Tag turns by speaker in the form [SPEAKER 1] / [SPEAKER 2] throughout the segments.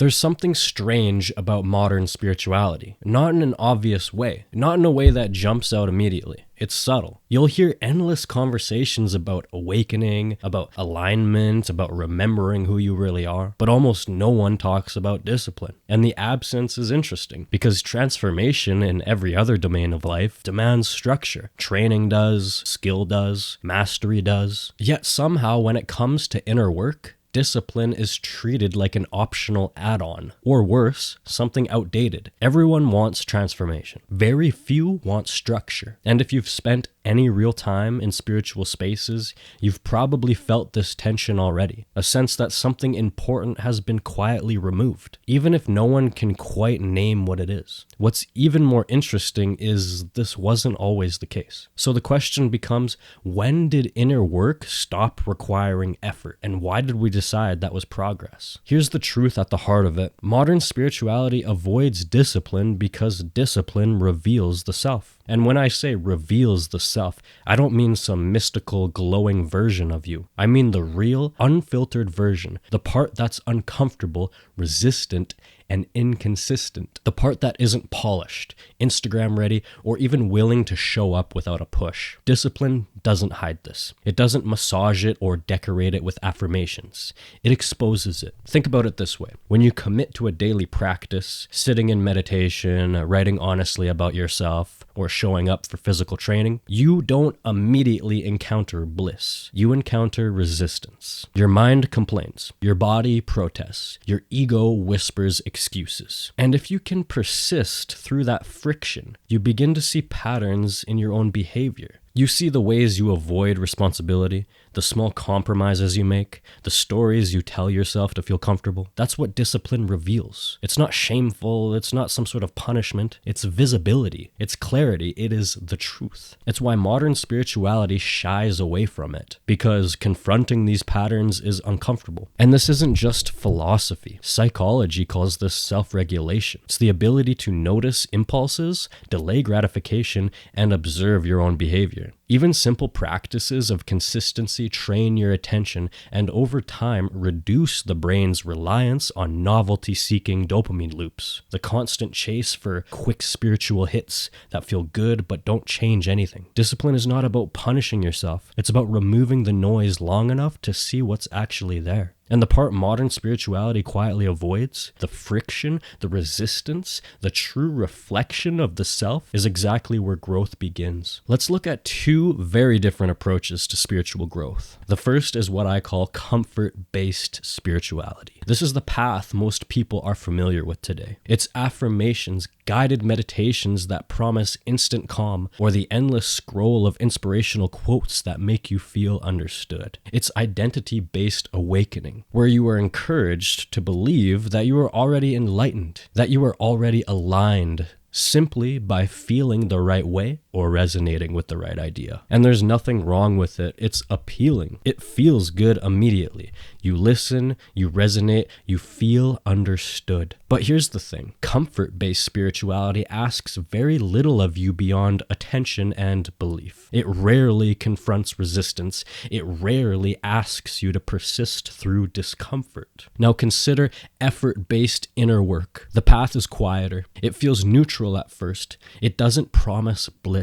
[SPEAKER 1] There's something strange about modern spirituality, not in an obvious way, not in a way that jumps out immediately. It's subtle. You'll hear endless conversations about awakening, about alignment, about remembering who you really are, but almost no one talks about discipline. And the absence is interesting because transformation in every other domain of life demands structure. Training does, skill does, mastery does. Yet somehow when it comes to inner work, discipline is treated like an optional add-on, or worse, something outdated. Everyone wants transformation. Very few want structure. And if you've spent any real time in spiritual spaces, you've probably felt this tension already, a sense that something important has been quietly removed, even if no one can quite name what it is. What's even more interesting is this wasn't always the case. So the question becomes, when did inner work stop requiring effort, and why did we decide that was progress? Here's the truth at the heart of it. Modern spirituality avoids discipline because discipline reveals the self. And when I say reveals the self, I don't mean some mystical, glowing version of you. I mean the real, unfiltered version, the part that's uncomfortable, resistant, and inconsistent. The part that isn't polished, Instagram ready, or even willing to show up without a push. Discipline doesn't hide this. It doesn't massage it or decorate it with affirmations. It exposes it. Think about it this way. When you commit to a daily practice, sitting in meditation, writing honestly about yourself, or showing up for physical training, you don't immediately encounter bliss. You encounter resistance. Your mind complains. Your body protests. Your ego whispers excuses. And if you can persist through that friction, you begin to see patterns in your own behavior. You see the ways you avoid responsibility, the small compromises you make, the stories you tell yourself to feel comfortable. That's what discipline reveals. It's not shameful, it's not some sort of punishment, it's visibility, it's clarity, it is the truth. It's why modern spirituality shies away from it, because confronting these patterns is uncomfortable. And this isn't just philosophy. Psychology calls this self-regulation. It's the ability to notice impulses, delay gratification, and observe your own behavior. Even simple practices of consistency train your attention and over time reduce the brain's reliance on novelty-seeking dopamine loops, the constant chase for quick spiritual hits that feel good but don't change anything. Discipline is not about punishing yourself. It's about removing the noise long enough to see what's actually there. And the part modern spirituality quietly avoids, the friction, the resistance, the true reflection of the self, is exactly where growth begins. Let's look at two very different approaches to spiritual growth. The first is what I call comfort-based spirituality. This is the path most people are familiar with today. It's affirmations, guided meditations that promise instant calm, or the endless scroll of inspirational quotes that make you feel understood. It's identity-based awakening, where you are encouraged to believe that you are already enlightened, that you are already aligned, simply by feeling the right way or resonating with the right idea. And there's nothing wrong with it. It's appealing. It feels good immediately. You listen, you resonate, you feel understood. But here's the thing. Comfort-based spirituality asks very little of you beyond attention and belief. It rarely confronts resistance. It rarely asks you to persist through discomfort. Now consider effort-based inner work. The path is quieter. It feels neutral at first. It doesn't promise bliss.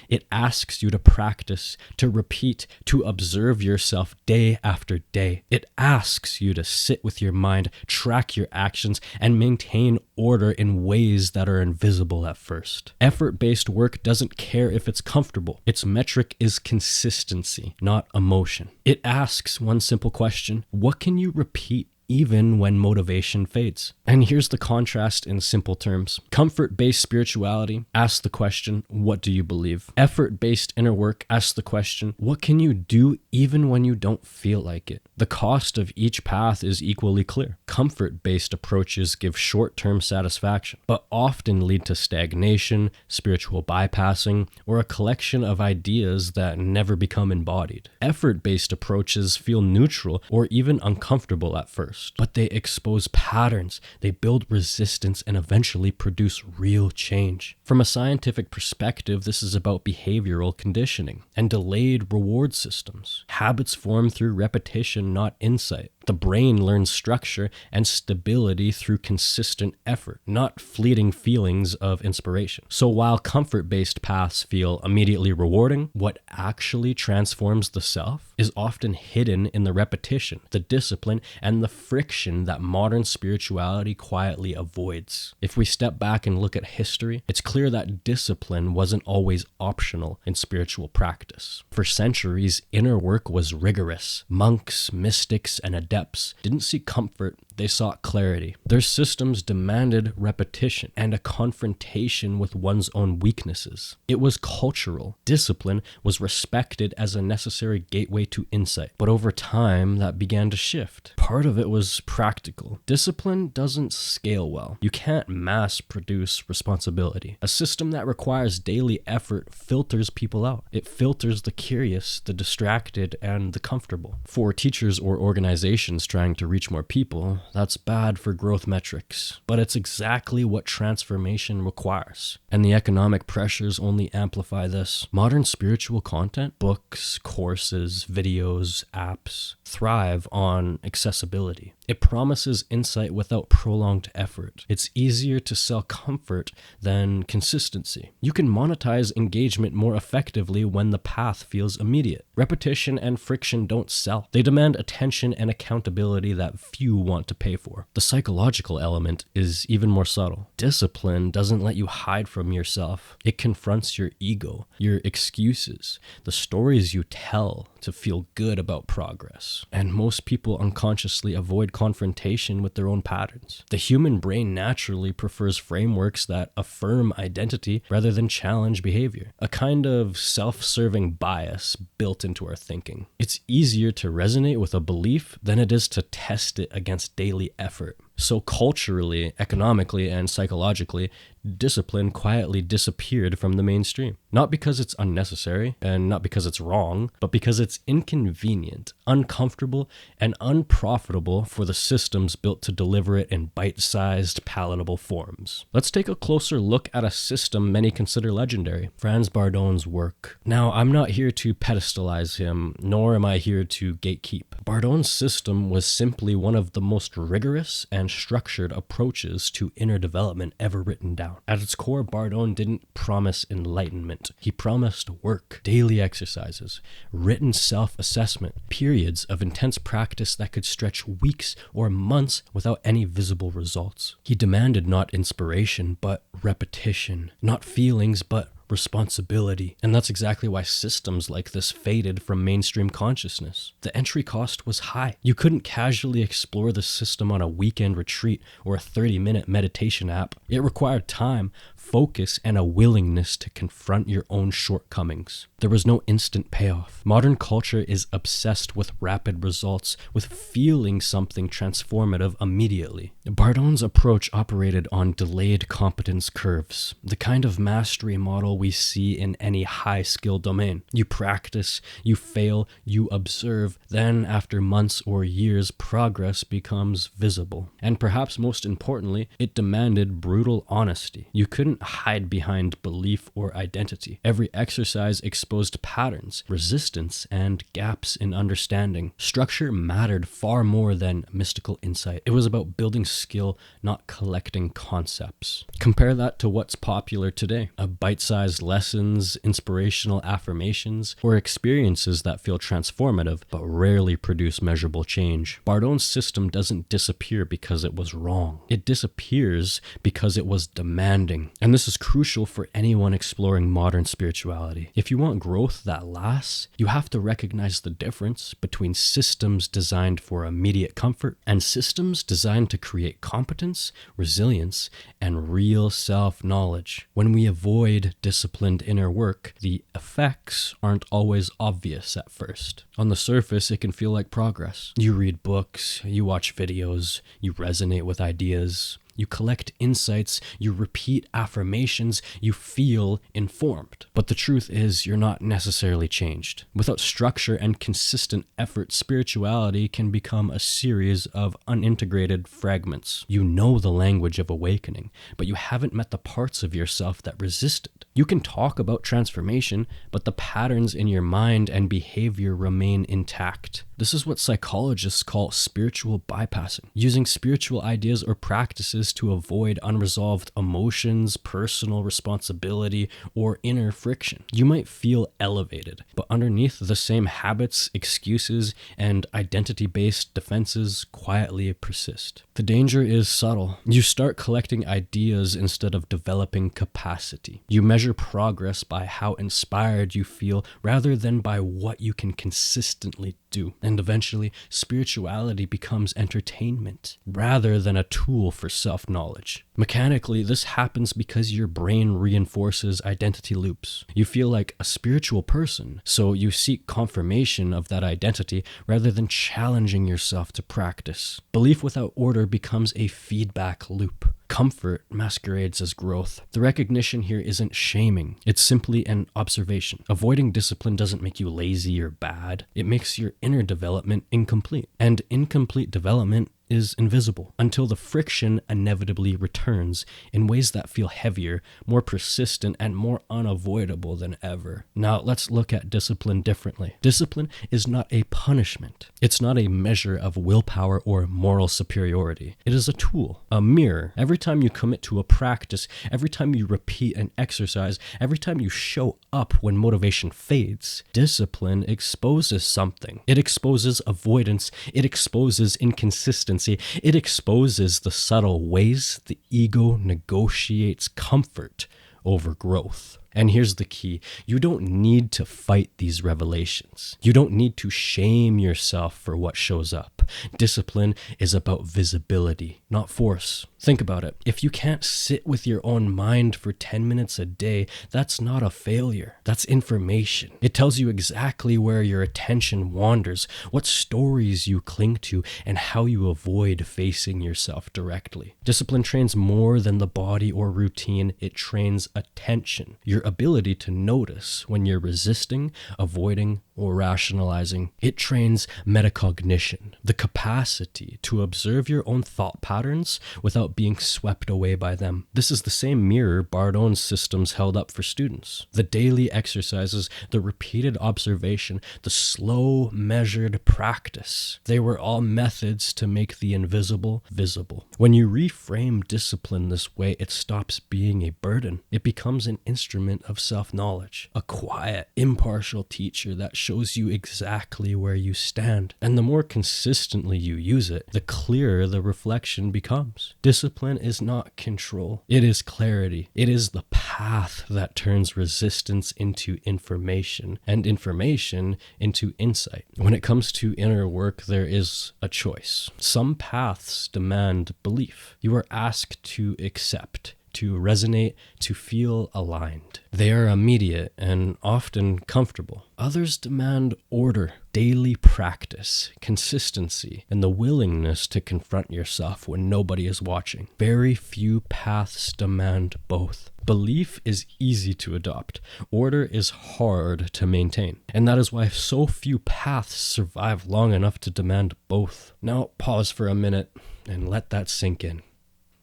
[SPEAKER 1] It asks you to practice, to repeat, to observe yourself day after day. It asks you to sit with your mind, track your actions, and maintain order in ways that are invisible at first. Effort-based work doesn't care if it's comfortable. Its metric is consistency, not emotion. It asks one simple question: what can you repeat even when motivation fades? And here's the contrast in simple terms. Comfort-based spirituality asks the question, what do you believe? Effort-based inner work asks the question, what can you do even when you don't feel like it? The cost of each path is equally clear. Comfort-based approaches give short-term satisfaction, but often lead to stagnation, spiritual bypassing, or a collection of ideas that never become embodied. Effort-based approaches feel neutral or even uncomfortable at first. first, but they expose patterns, they build resistance, and eventually produce real change. From a scientific perspective, this is about behavioral conditioning and delayed reward systems. Habits form through repetition, not insight. The brain learns structure and stability through consistent effort, not fleeting feelings of inspiration. So while comfort-based paths feel immediately rewarding, what actually transforms the self is often hidden in the repetition, the discipline, and the friction that modern spirituality quietly avoids. If we step back and look at history, it's clear that discipline wasn't always optional in spiritual practice. For centuries, inner work was rigorous. Monks, mystics, and adepts didn't seek comfort, they sought clarity. Their systems demanded repetition and a confrontation with one's own weaknesses. It was cultural. Discipline was respected as a necessary gateway to insight. But over time, that began to shift. Part of it was practical. Discipline doesn't scale well. You can't mass produce responsibility. A system that requires daily effort filters people out. It filters the curious, the distracted, and the comfortable. For teachers or organizations trying to reach more people, that's bad for growth metrics, but it's exactly what transformation requires. And the economic pressures only amplify this. Modern spiritual content, books, courses, videos, apps, thrive on accessibility. It promises insight without prolonged effort. It's easier to sell comfort than consistency. You can monetize engagement more effectively when the path feels immediate. Repetition and friction don't sell. They demand attention and accountability that few want to pay for. The psychological element is even more subtle. Discipline doesn't let you hide from yourself. It confronts your ego, your excuses, the stories you tell to feel good about progress. And most people unconsciously avoid confrontation with their own patterns. The human brain naturally prefers frameworks that affirm identity rather than challenge behavior, a kind of self-serving bias built into our thinking. It's easier to resonate with a belief than it is to test it against daily effort. So culturally, economically, and psychologically, discipline quietly disappeared from the mainstream. Not because it's unnecessary and not because it's wrong, but because it's inconvenient, uncomfortable, and unprofitable for the systems built to deliver it in bite-sized, palatable forms. Let's take a closer look at a system many consider legendary, Franz Bardon's work. Now, I'm not here to pedestalize him, nor am I here to gatekeep. Bardon's system was simply one of the most rigorous and structured approaches to inner development ever written down. At its core, Bardon didn't promise enlightenment. He promised work, daily exercises, written self-assessment, periods of intense practice that could stretch weeks or months without any visible results. He demanded not inspiration, but repetition, not feelings, but responsibility. And that's exactly why systems like this faded from mainstream consciousness. The entry cost was high. You couldn't casually explore the system on a weekend retreat or a 30-minute meditation app. It required time, focus, and a willingness to confront your own shortcomings. There was no instant payoff. Modern culture is obsessed with rapid results, with feeling something transformative immediately. Bardon's approach operated on delayed competence curves, the kind of mastery model we see in any high-skill domain. You practice, you fail, you observe, then after months or years, progress becomes visible. And perhaps most importantly, it demanded brutal honesty. You couldn't hide behind belief or identity. Every exercise exposed patterns, resistance, and gaps in understanding. Structure mattered far more than mystical insight. It was about building skill, not collecting concepts. Compare that to what's popular today. A bite-sized lessons, inspirational affirmations, or experiences that feel transformative but rarely produce measurable change. Bardon's system doesn't disappear because it was wrong. It disappears because it was demanding. And this is crucial for anyone exploring modern spirituality. If you want growth that lasts, you have to recognize the difference between systems designed for immediate comfort and systems designed to create competence, resilience, and real self-knowledge. When we avoid disciplined inner work, the effects aren't always obvious at first. On the surface, it can feel like progress. You read books, you watch videos, you resonate with ideas, You collect insights, you repeat affirmations, you feel informed. But the truth is, you're not necessarily changed. Without structure and consistent effort, spirituality can become a series of unintegrated fragments. You know the language of awakening, but you haven't met the parts of yourself that resist it. You can talk about transformation, but the patterns in your mind and behavior remain intact. This is what psychologists call spiritual bypassing, using spiritual ideas or practices to avoid unresolved emotions, personal responsibility, or inner friction. You might feel elevated, but underneath the same habits, excuses, and identity-based defenses quietly persist. The danger is subtle. You start collecting ideas instead of developing capacity. You measure progress by how inspired you feel rather than by what you can consistently do. And eventually, spirituality becomes entertainment rather than a tool for self-knowledge. Mechanically, this happens because your brain reinforces identity loops. You feel like a spiritual person, so you seek confirmation of that identity rather than challenging yourself to practice. Belief without order becomes a feedback loop. Comfort masquerades as growth. The recognition here isn't shaming, it's simply an observation. Avoiding discipline doesn't make you lazy or bad, it makes your inner development incomplete. And incomplete development is invisible until the friction inevitably returns in ways that feel heavier, more persistent, and more unavoidable than ever. Now, let's look at discipline differently. Discipline is not a punishment. It's not a measure of willpower or moral superiority. It is a tool, a mirror. Every time you commit to a practice, every time you repeat an exercise, every time you show up when motivation fades, discipline exposes something. It exposes avoidance. It exposes inconsistency. It exposes the subtle ways the ego negotiates comfort over growth. And here's the key. You don't need to fight these revelations. You don't need to shame yourself for what shows up. Discipline is about visibility, not force. Think about it. If you can't sit with your own mind for 10 minutes a day, that's not a failure. That's information. It tells you exactly where your attention wanders, what stories you cling to, and how you avoid facing yourself directly. Discipline trains more than the body or routine. It trains attention. Your ability to notice when you're resisting, avoiding, or rationalizing. It trains metacognition, the capacity to observe your own thought patterns without being swept away by them. This is the same mirror Bardon's systems held up for students. The daily exercises, the repeated observation, the slow, measured practice. They were all methods to make the invisible visible. When you reframe discipline this way, it stops being a burden. It becomes an instrument of self-knowledge, a quiet, impartial teacher that shows you exactly where you stand. And the more consistently you use it, the clearer the reflection becomes. Discipline is not control. It is clarity. It is the path that turns resistance into information and information into insight. When it comes to inner work, there is a choice. Some paths demand belief. You are asked to accept, to resonate, to feel aligned. They are immediate and often comfortable. Others demand order, daily practice, consistency, and the willingness to confront yourself when nobody is watching. Very few paths demand both. Belief is easy to adopt. Order is hard to maintain. And that is why so few paths survive long enough to demand both. Now, pause for a minute and let that sink in.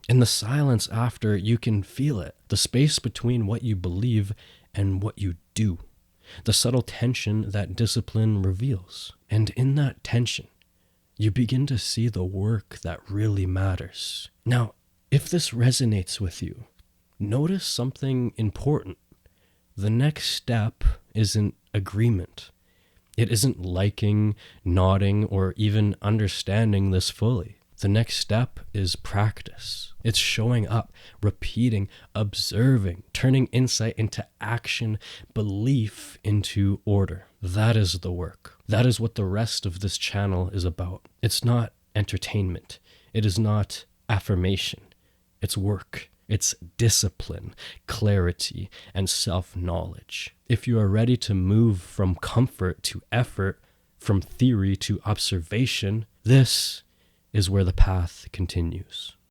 [SPEAKER 1] In the silence after, you can feel it. The space between what you believe and what you do. The subtle tension that discipline reveals. And in that tension, you begin to see the work that really matters. Now, if this resonates with you, notice something important. The next step isn't agreement. It isn't liking, nodding, or even understanding this fully. The next step is practice. It's showing up, repeating, observing, turning insight into action, belief into order. That is the work. That is what the rest of this channel is about. It's not entertainment. It is not affirmation. It's work. It's discipline, clarity, and self-knowledge. If you are ready to move from comfort to effort, from theory to observation, this is where the path continues.